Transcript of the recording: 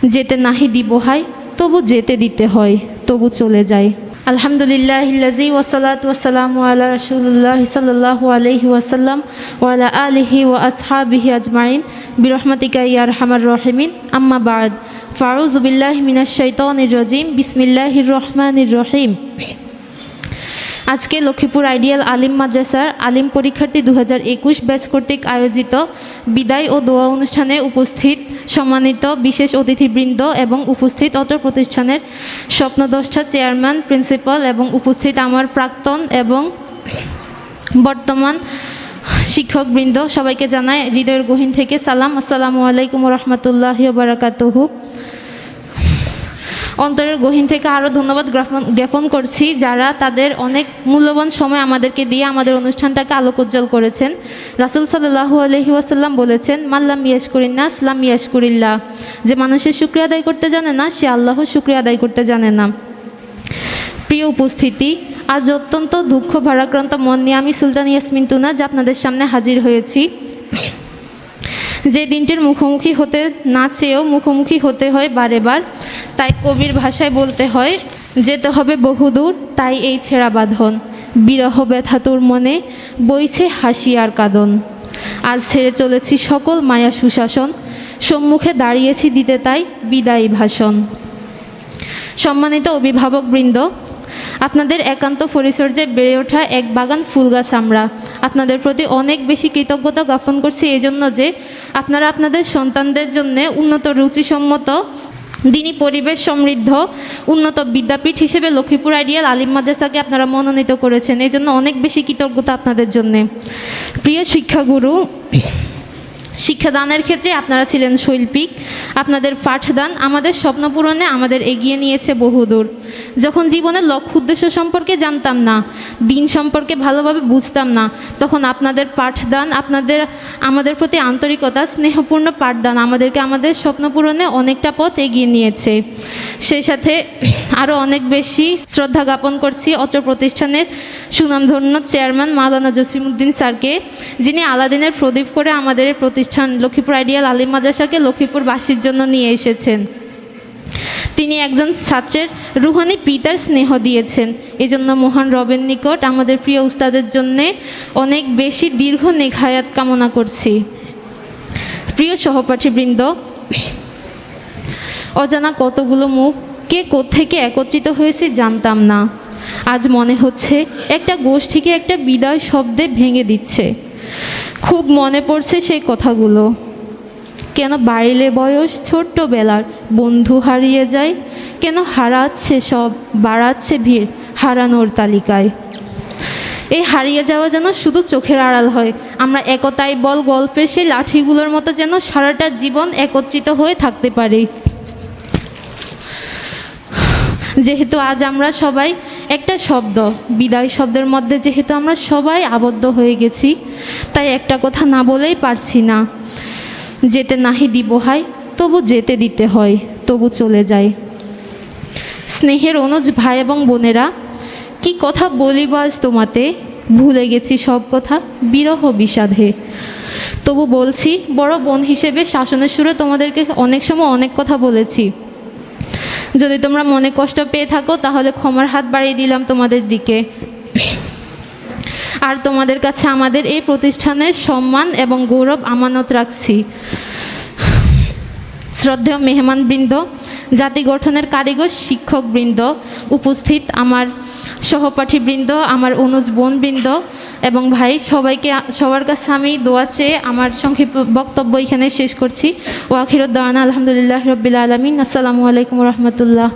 যেতে নাহি দিব হয়, তবু যেতে দিতে হয়, তবু চলে যায়। আলহামদুলিল্লাহিল্লাযী ওয়াসসালাতু ওয়াসসালামু আলা রাসূলিল্লাহি সাল্লাল্লাহু আলাইহি ওয়াসাল্লাম ওয়া আলা আলিহি ওয়া আসহাবিহি আজমাইন বিরহমাতিকা ইয়া আরহামার রাহিমিন। আম্মা বা'দ, ফাউযু বিল্লাহি মিনাশ শাইতানির রাজীম। বিসমিল্লাহির রহমানির রহিম। আজকে লক্ষ্মীপুর আইডিয়াল আলিম মাদ্রাসার আলিম পরীক্ষার্থী 2021 ব্যাচ কর্তৃক আয়োজিত বিদায় ও দোয়া অনুষ্ঠানে উপস্থিত সম্মানিত বিশেষ অতিথিবৃন্দ এবং উপস্থিত অত্র প্রতিষ্ঠানের স্বপ্নদ্রষ্টা চেয়ারম্যান, প্রিন্সিপাল এবং উপস্থিত আমার প্রাক্তন এবং বর্তমান শিক্ষকবৃন্দ, সবাইকে জানাই হৃদয়ের গহীন থেকে সালাম। আসসালামু আলাইকুম ওয়া রাহমাতুল্লাহি ওয়া বারাকাতুহু। অন্তরের গহীন থেকে আরও ধন্যবাদ জ্ঞাপন করছি যারা তাদের অনেক মূল্যবান সময় আমাদেরকে দিয়ে আমাদের অনুষ্ঠানটাকে আলোকোজ্জ্বল করেছেন। রাসূল সাল্লাল্লাহু আলাইহি ওয়াসাল্লাম বলেছেন, মাল্লাম ইয়াশকুরিন নাস লাম ইয়াশকুরিল্লাহ, যে মানুষের শুকরিয়া আদায় করতে জানে না সে আল্লাহর শুকরিয়া আদায় করতে জানে না। প্রিয় উপস্থিতি, আজ অত্যন্ত দুঃখ ভারাক্রান্ত মন নিয়ে আমি সুলতান ইয়াসমিন তুনাজ আপনাদের সামনে হাজির হয়েছি। যে দিনটির মুখোমুখি হতে না চেয়েও মুখোমুখি হতে হয় বারে বার, তাই কবির ভাষায় বলতে হয়, যেতে হবে বহুদূর তাই এই ছেঁড়া বাঁধন, বিরহ ব্যথা তোর মনে বইছে হাসি আর কাঁদন। আজ ছেড়ে চলেছি সকল মায়া সুশাসন, সম্মুখে দাঁড়িয়েছি দিতে তাই বিদায়ী ভাষণ। সম্মানিত অভিভাবকবৃন্দ, আপনাদের একান্ত পরিচর্যায় বেড়ে ওঠা এক বাগান ফুল গাছ আমরা আপনাদের প্রতি অনেক বেশি কৃতজ্ঞতা জ্ঞাপন করছি এই জন্য যে আপনারা আপনাদের সন্তানদের জন্য উন্নত রুচিসম্মত দিনী পরিবেশ সমৃদ্ধ উন্নত বিদ্যাপীঠ হিসেবে লক্ষ্মীপুর আইডিয়াল আলিম মাদ্রাসাকে আপনারা মনোনীত করেছেন। এই জন্য অনেক বেশি কৃতজ্ঞতা আপনাদের জন্যে। প্রিয় শিক্ষাগুরু, শিক্ষাদানের ক্ষেত্রে আপনারা ছিলেন শৈল্পিক। আপনাদের পাঠদান আমাদের স্বপ্ন পূরণে আমাদের এগিয়ে নিয়েছে বহুদূর। যখন জীবনের লক্ষ্য উদ্দেশ্য সম্পর্কে জানতাম না, দিন সম্পর্কে ভালোভাবে বুঝতাম না, তখন আপনাদের পাঠদান, আমাদের প্রতি আন্তরিকতা, স্নেহপূর্ণ পাঠদান আমাদেরকে আমাদের স্বপ্ন পূরণে অনেকটা পথ এগিয়ে নিয়েছে। সেই সাথে আরও অনেক বেশি শ্রদ্ধা জ্ঞাপন করছি অত্র প্রতিষ্ঠানের সুনামধন্য চেয়ারম্যান মাওলানা জসিমউদ্দিন স্যারকে, যিনি আলাদিনের প্রদীপ করে আমাদের প্রতিষ্ঠান লক্ষ্মীপুর আইডিয়াল আলিম মাদ্রাসাকে লক্ষ্মীপুরবাসীর জন্য নিয়ে এসেছেন। তিনি একজন ছাত্রের রুহানি পিতার স্নেহ দিয়েছেন। এজন্য মহান রবের নিকট আমাদের প্রিয় উস্তাদের জন্যে অনেক বেশি দীর্ঘ নেক-হায়াত কামনা করছি। প্রিয় সহপাঠীবৃন্দ, অজানা কতগুলো মুখ কে কোত্থেকে একত্রিত হয়েছে জানতাম না। আজ মনে হচ্ছে একটা গোষ্ঠীকে একটা বিদায় শব্দে ভেঙে দিচ্ছে। খুব মনে পড়ছে সেই কথাগুলো। কেন বাড়িলে বয়স ছোট্টবেলার বন্ধু হারিয়ে যায়, কেন হারাচ্ছে সব বাড়াচ্ছে ভিড় হারানোর তালিকায়। এই হারিয়ে যাওয়া যেন শুধু চোখের আড়াল হয়, আমরা একতাই বল গল্পের সেই লাঠিগুলোর মতো যেন সারাটা জীবন একত্রিত হয়ে থাকতে পারি। যেহেতু আজ আমরা সবাই একটা শব্দ, বিদায় শব্দের মধ্যে যেহেতু আমরা সবাই আবদ্ধ হয়ে গেছি, তাই একটা কথা না বলেই পারছি না। যেতে নাহি দিব হয়, তবু যেতে দিতে হয়, তবু চলে যায়। স্নেহের অনুজ ভাই এবং বোনেরা, কি কথা বলিব আজ তোমাতে, ভুলে গেছি সব কথা বিরহ বিষাদে। তবু বলছি, বড় বোন হিসেবে শাসনের সুরে তোমাদেরকে অনেক সময় অনেক কথা বলেছি। যদি তোমরা মনে কষ্ট পেয়ে থাকো তাহলে ক্ষমার হাত বাড়িয়ে দিলাম তোমাদের দিকে। আর তোমাদের কাছে আমাদের এই প্রতিষ্ঠানের সম্মান এবং গৌরব আমানত রাখছি। শ্রদ্ধেয় মেহমানবৃন্দ, জাতি গঠনের কারিগর শিক্ষকবৃন্দ, উপস্থিত আমার সহপাঠীবৃন্দ, আমার অনুজ বোনবৃন্দ এবং ভাই, সবার কাছে আমি দোয়া চেয়ে আমার সংক্ষিপ্ত বক্তব্য এখানে শেষ করছি। ওয়া আখিরুদ দাওয়ানা আলহামদুলিল্লাহি রাব্বিল আলামিন। আসসালামু আলাইকুম ওয়া রাহমাতুল্লাহ।